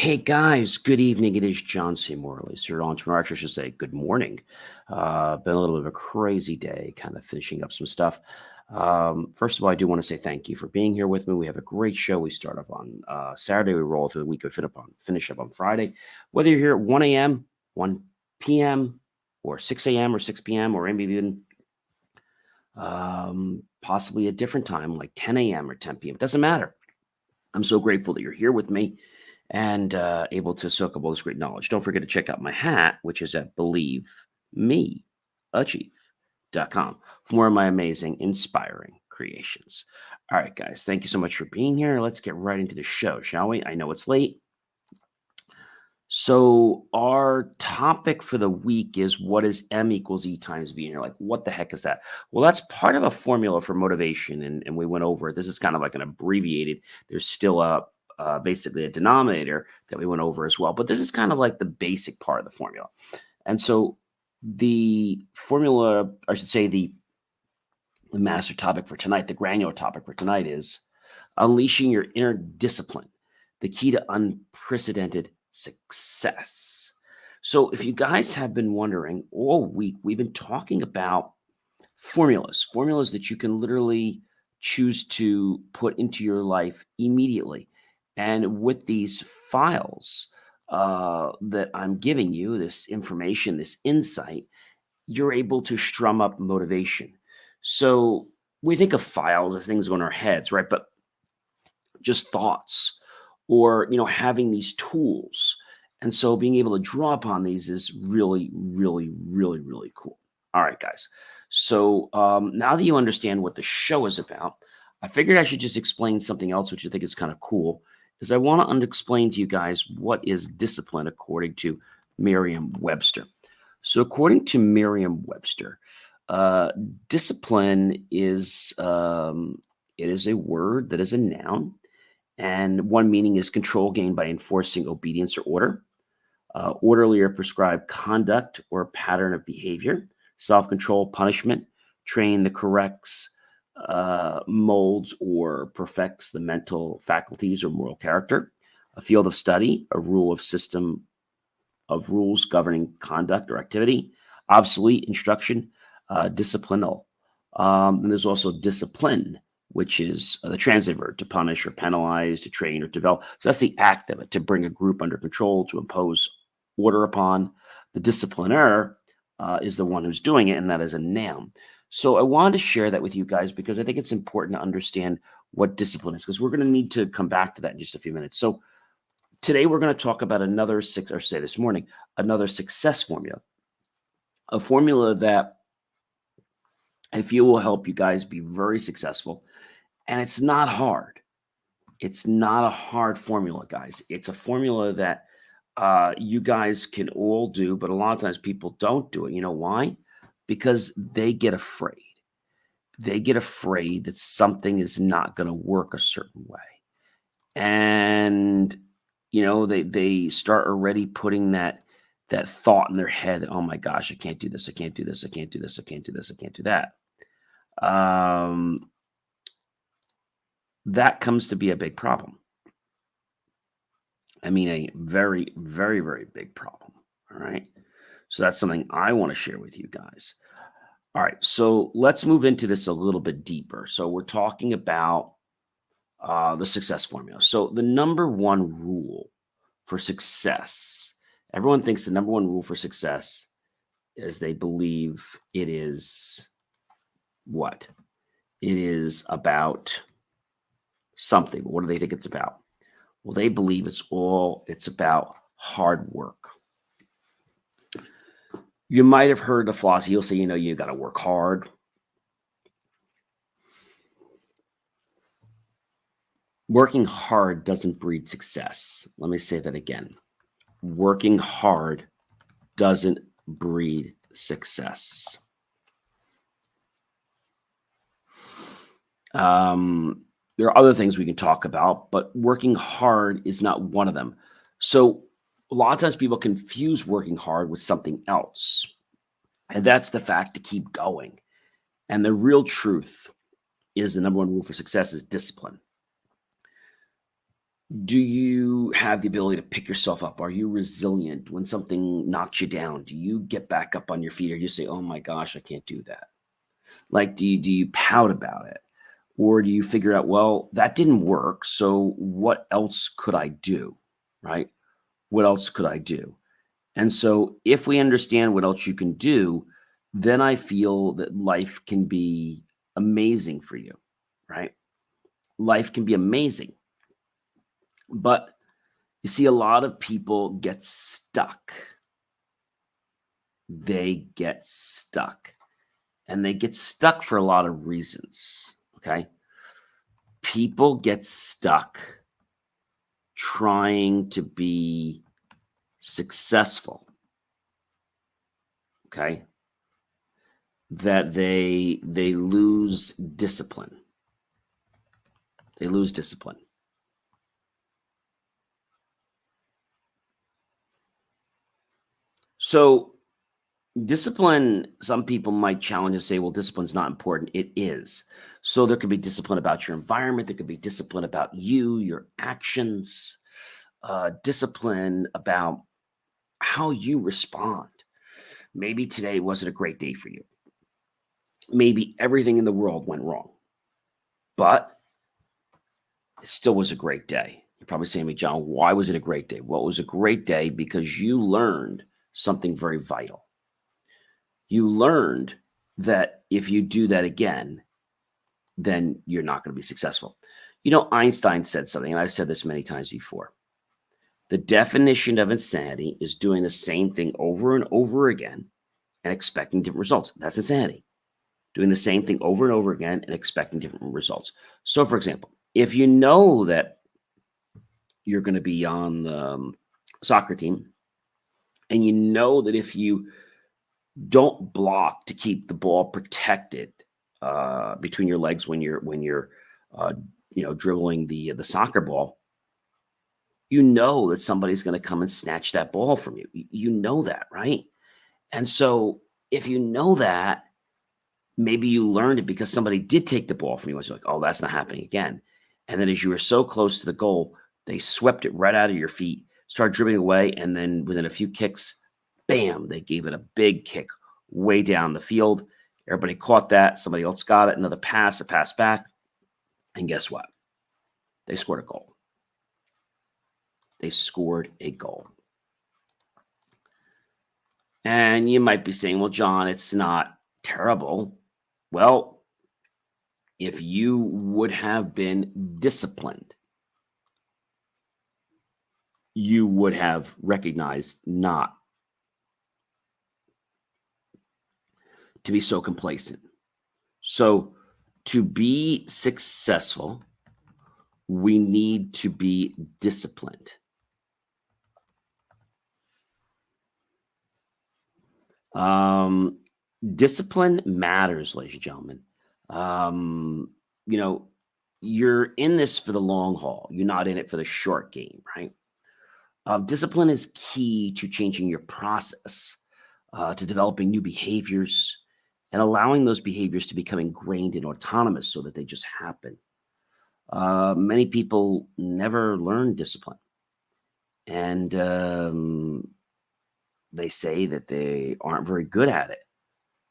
Hey guys, good evening. It is John Morley, Sir Entrepreneur. Actually, I should say good morning. Been a little bit of a crazy day, kind of finishing up some stuff. First of all, I do want to say thank you for being here with me. We have a great show. We start up on Saturday. We roll through the week. We finish up on Friday. Whether you're here at 1 a.m., 1 p.m., or 6 a.m., or 6 p.m., or maybe even possibly a different time, like 10 a.m. or 10 p.m., it doesn't matter. I'm so grateful that you're here with me and able to soak up all this great knowledge. Don't forget to check out my hat, which is at believemeachieve.com for more of my amazing, inspiring creations. All right, guys, thank you so much for being here. Let's get right into the show, shall we? I know it's late. So our topic for the week is what is M equals E times V? And you're like, what the heck is that? Well, that's part of a formula for motivation. And we went over it. This is kind of like an abbreviated. There's still basically a denominator that we went over as well. But this is kind of like the basic part of the formula. And so the formula, I should say the master topic for tonight, the granular topic for tonight is unleashing your inner discipline, the key to unprecedented success. So if you guys have been wondering, all week we've been talking about formulas that you can literally choose to put into your life immediately. And with these files that I'm giving you, this information, this insight, you're able to strum up motivation. So we think of files as things go in our heads, right? But just thoughts or, having these tools. And so being able to draw upon these is really, really, really, really cool. All right, guys. So now that you understand what the show is about, I figured I should just explain something else, which I think is kind of cool, is I want to explain to you guys what is discipline according to Merriam-Webster. So according to Merriam-Webster, discipline is it is a word that is a noun. And one meaning is control gained by enforcing obedience or order, orderly or prescribed conduct or pattern of behavior, self-control, punishment, train that corrects, molds or perfects the mental faculties or moral character, a field of study, a rule of system of rules governing conduct or activity, obsolete instruction, disciplinal. And there's also discipline, which is the transitive verb, to punish or penalize, to train or develop. So that's the act of it, to bring a group under control, to impose order upon. The discipliner is the one who's doing it, and that is a noun. So I wanted to share that with you guys because I think it's important to understand what discipline is, because we're going to need to come back to that in just a few minutes. So today we're going to talk about another success formula, a formula that I feel will help you guys be very successful. And it's not hard. It's not a hard formula, guys. It's a formula that you guys can all do, but a lot of times people don't do it. You know why? Because they get afraid. They get afraid that something is not going to work a certain way. And, they start already putting that thought in their head that, oh my gosh, I can't do this. I can't do this. I can't do this. I can't do this. I can't do that. That comes to be a big problem. I mean, a very, very, very big problem. All right. So that's something I want to share with you guys. All right. So let's move into this a little bit deeper. So we're talking about the success formula. So the number one rule for success, everyone thinks the number one rule for success is they believe it is what? It is about something. What do they think it's about? Well, they believe it's about hard work. You might have heard the philosophy. He'll say, you got to work hard. Working hard doesn't breed success. Let me say that again. Working hard doesn't breed success. There are other things we can talk about, but working hard is not one of them. So a lot of times people confuse working hard with something else. And that's the fact to keep going. And the real truth is the number one rule for success is discipline. Do you have the ability to pick yourself up? Are you resilient when something knocks you down? Do you get back up on your feet, or you say, "Oh my gosh, I can't do that"? Like, do you pout about it? Or do you figure out, well, that didn't work, so what else could I do? Right? What else could I do? And so if we understand what else you can do, then I feel that life can be amazing for you, right? Life can be amazing. But you see, a lot of people get stuck. They get stuck. And they get stuck for a lot of reasons. Okay. People get stuck trying to be successful. Okay. That they lose discipline. They lose discipline. So discipline, some people might challenge and say, well, discipline's not important. It is. So there could be discipline about your environment. There could be discipline about you, your actions, discipline about how you respond. Maybe today wasn't a great day for you. Maybe everything in the world went wrong, but it still was a great day. You're probably saying to me, John, why was it a great day? Well, it was a great day because you learned something very vital. You learned that if you do that again, then you're not going to be successful. You know, Einstein said something, and I've said this many times before. The definition of insanity is doing the same thing over and over again and expecting different results. That's insanity. Doing the same thing over and over again and expecting different results. So, for example, if you know that you're going to be on the soccer team, and you know that if you don't block to keep the ball protected between your legs when you're uh, dribbling the soccer ball, you know that somebody's going to come and snatch that ball from you. You know that, right? And so if you know that, maybe you learned it because somebody did take the ball from you. It's like, oh, that's not happening again. And then as you were so close to the goal, they swept it right out of your feet, started dribbling away, and then within a few kicks, bam, they gave it a big kick way down the field. Everybody caught that. Somebody else got it. Another pass, a pass back. And guess what? They scored a goal. They scored a goal. And you might be saying, well, John, it's not terrible. Well, if you would have been disciplined, you would have recognized not to be so complacent. So, to be successful, we need to be disciplined. Um, Discipline matters, ladies and gentlemen. Um, you know, you're in this for the long haul. You're not in it for the short game, right? Discipline is key to changing your process, to developing new behaviors, and allowing those behaviors to become ingrained and autonomous so that they just happen. Many people never learn discipline, and they say that they aren't very good at it.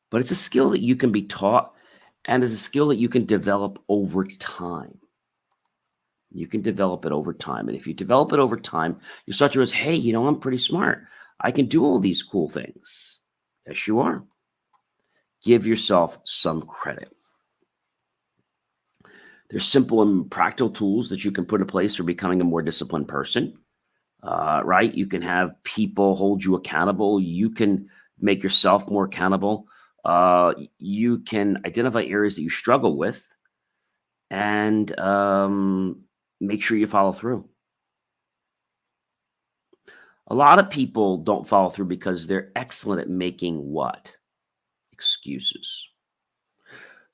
But it's a skill that you can be taught, and it's a skill that you can develop over time. You can develop it over time. And if you develop it over time, you start to realize, hey, I'm pretty smart. I can do all these cool things. Yes, you are. Give yourself some credit. There's simple and practical tools that you can put in place for becoming a more disciplined person. Right? You can have people hold you accountable. You can make yourself more accountable. You can identify areas that you struggle with and make sure you follow through. A lot of people don't follow through because they're excellent at making what? Excuses.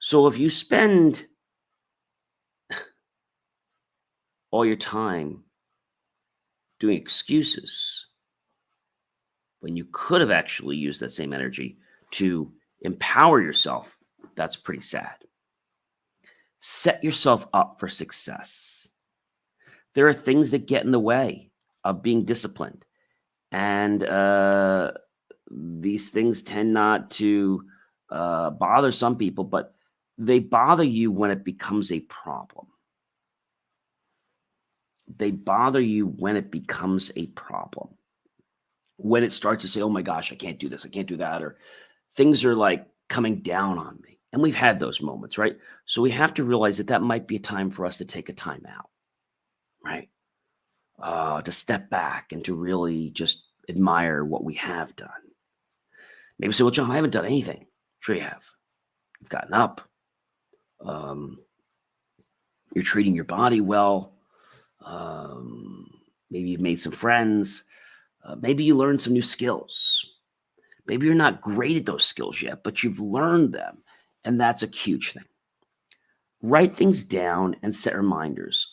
So if you spend all your time doing excuses when you could have actually used that same energy to empower yourself, that's pretty sad. Set yourself up for success. There are things that get in the way of being disciplined. And these things tend not to bother some people, but they bother you when it becomes a problem. They bother you when it becomes a problem. When it starts to say, oh my gosh, I can't do this, I can't do that, or things are like coming down on me. And we've had those moments, right? So we have to realize that that might be a time for us to take a time out, right? To step back and to really just admire what we have done. Maybe say, well, John, I haven't done anything. Sure, you have. You've gotten up. Um, you're treating your body well. Maybe you've made some friends. Maybe you learned some new skills. Maybe you're not great at those skills yet, but you've learned them. And that's a huge thing. Write things down and set reminders.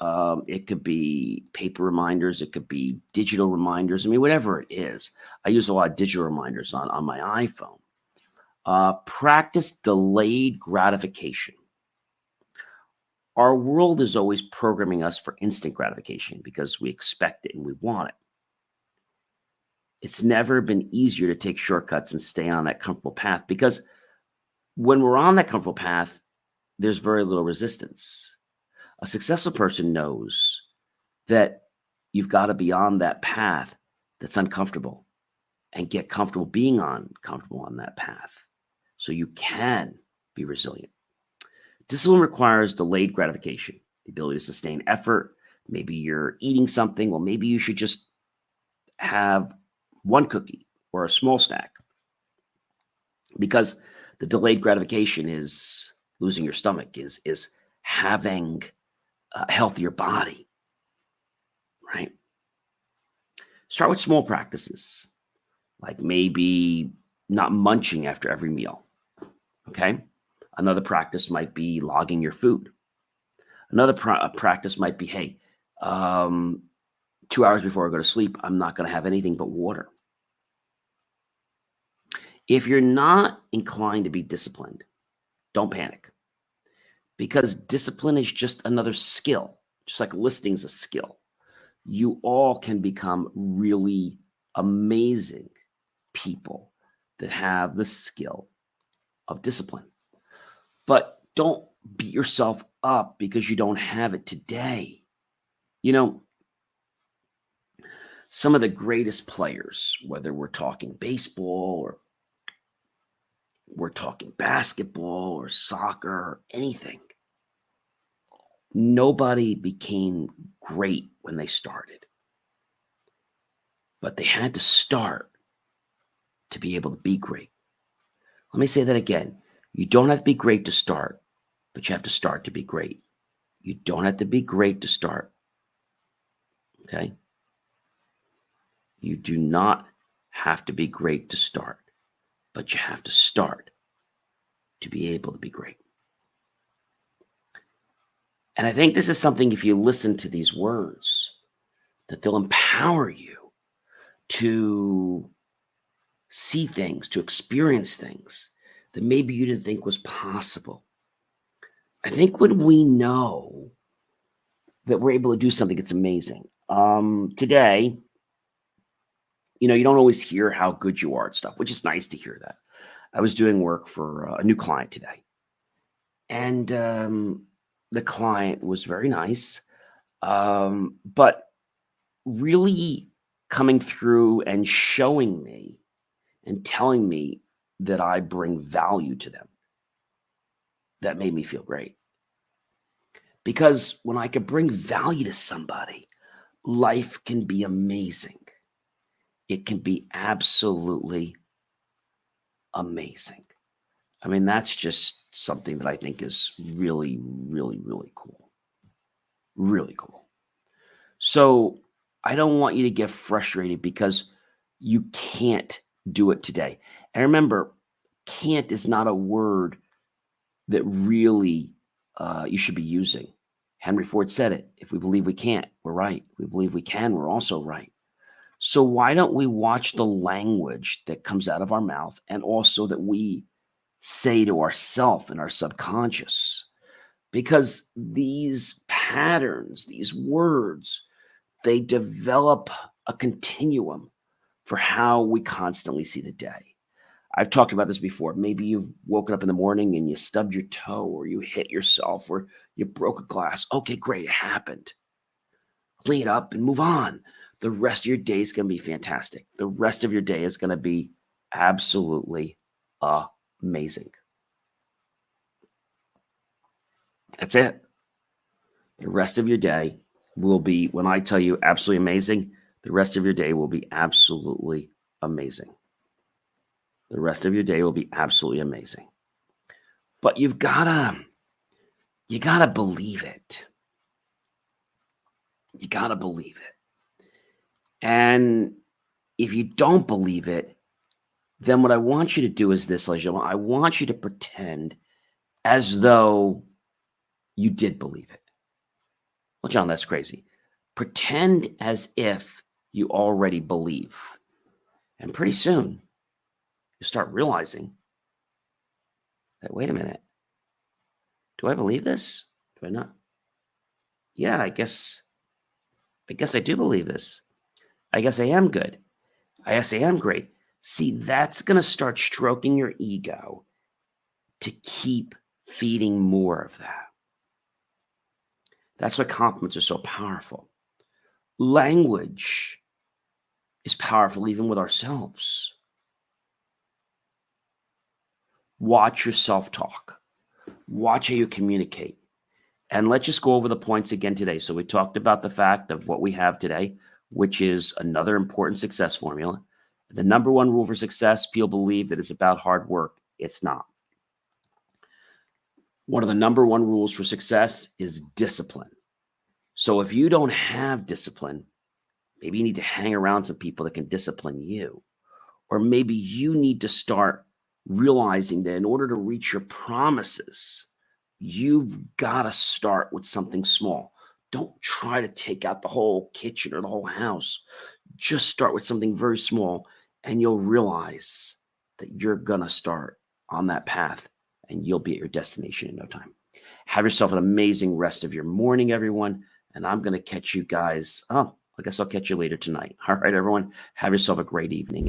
It could be paper reminders. It could be digital reminders. I mean, whatever it is. I use a lot of digital reminders on my iPhone. Practice delayed gratification. Our world is always programming us for instant gratification because we expect it and we want it. It's never been easier to take shortcuts and stay on that comfortable path, because when we're on that comfortable path, there's very little resistance. A successful person knows that you've got to be on that path that's uncomfortable and get comfortable being comfortable on that path so you can be resilient. Discipline requires delayed gratification, the ability to sustain effort. Maybe you're eating something. Well, maybe you should just have one cookie or a small snack, because the delayed gratification is losing your stomach, is having a healthier body, right? Start with small practices, like maybe not munching after every meal, okay? Another practice might be logging your food. Another practice might be, hey, 2 hours before I go to sleep, I'm not going to have anything but water. If you're not inclined to be disciplined, don't panic, because discipline is just another skill, just like listening is a skill. You all can become really amazing people that have the skill of discipline. But don't beat yourself up because you don't have it today. You know, some of the greatest players, whether we're talking baseball or we're talking basketball or soccer or anything, nobody became great when they started. But they had to start to be able to be great. Let me say that again. You don't have to be great to start, but you have to start to be great. You don't have to be great to start. Okay? You do not have to be great to start, but you have to start to be able to be great. And I think this is something, if you listen to these words, that they'll empower you to see things, to experience things that maybe you didn't think was possible. I think when we know that we're able to do something, it's amazing. Today, you don't always hear how good you are at stuff, which is nice to hear that. I was doing work for a new client today, and the client was very nice, but really coming through and showing me and telling me that I bring value to them. That made me feel great. Because when I could bring value to somebody, life can be amazing. It can be absolutely amazing. I mean, that's just something that I think is really, really, really cool. Really cool. So I don't want you to get frustrated because you can't do it today. And remember, can't is not a word that really you should be using. Henry Ford said it. If we believe we can't, we're right. If we believe we can, we're also right. So why don't we watch the language that comes out of our mouth, and also that we say to ourselves in our subconscious? Because these patterns, these words they develop a continuum for how we constantly see the day. I've talked about this before. Maybe you've woken up in the morning and you stubbed your toe, or you hit yourself, or you broke a glass. Okay, great, it happened. Clean it up and move on. The rest of your day is going to be fantastic. The rest of your day is going to be absolutely amazing. That's it. The rest of your day will be, when I tell you absolutely amazing, the rest of your day will be absolutely amazing. The rest of your day will be absolutely amazing. But you gotta believe it. You gotta believe it. And if you don't believe it, then what I want you to do is this, ladies and gentlemen. I want you to pretend as though you did believe it. Well, John, that's crazy. Pretend as if you already believe. And pretty soon, you start realizing that, wait a minute, do I believe this? Do I not? Yeah, I guess I do believe this. I guess I am good. I guess I am great. See, that's going to start stroking your ego to keep feeding more of that. That's why compliments are so powerful. Language is powerful even with ourselves. Watch your self-talk. Watch how you communicate. And let's just go over the points again today. So we talked about the fact of what we have today, which is another important success formula. The number one rule for success, people believe it is about hard work. It's not. One of the number one rules for success is discipline. So if you don't have discipline, maybe you need to hang around some people that can discipline you. Or maybe you need to start realizing that in order to reach your promises, you've got to start with something small. Don't try to take out the whole kitchen or the whole house. Just start with something very small, and you'll realize that you're going to start on that path, and you'll be at your destination in no time. Have yourself an amazing rest of your morning, everyone. And I'm going to catch you guys. I guess I'll catch you later tonight. All right, everyone. Have yourself a great evening.